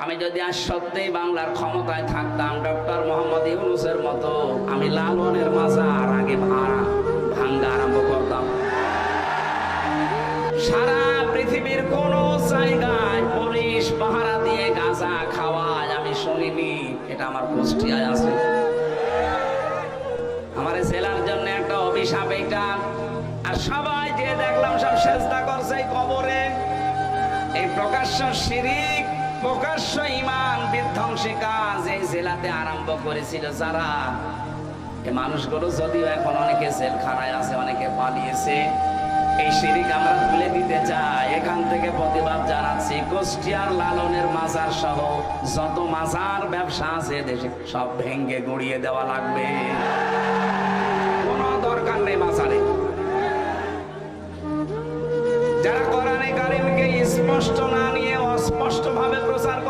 আমি যদি আজ সত্যিই বাংলার ক্ষমতায় থাকতাম ডক্টর মোহাম্মদ ইউনূসের মতো, আমি লালনের মাজার আগে ভাঙ্গা আরম্ভ করতাম। সারা পৃথিবীর কোন জায়গায় পুলিশ পাহারা দিয়ে গাঁজা খাওয়ায় আমি শুনিনি। এটা আমার কুষ্টিয়ায় আছে। আমার জেলার জন্য একটা অভিশাপ এটা। আর সবাই যে দেখলাম সব সেজদা করছে এই কবরে। এই প্রকাশ্য শিরিক, প্রকাশ্য ঈমান বিধ্বংসী কাজ এই জেলাতে আরম্ভ করেছিল যারা, এই মানুষগুলো যদিও এখন অনেকে জেলখানায় আছে, অনেকে পালিয়েছে। এই শিরিক আমরা তুলে দিতে চাই। এখান থেকে প্রতিবাদ জানাচ্ছি। কুষ্টিয়ার লালনের মাজার সহ যত মাজার ব্যবসা আছে দেশে সব ভেঙ্গে গুঁড়িয়ে দেওয়া লাগবে। কোনো দরকার নেই মাজারে। যারা কোরআনে কারিমকে স্পষ্ট না নিয়ে অস্পষ্ট ভাবে প্রচার করে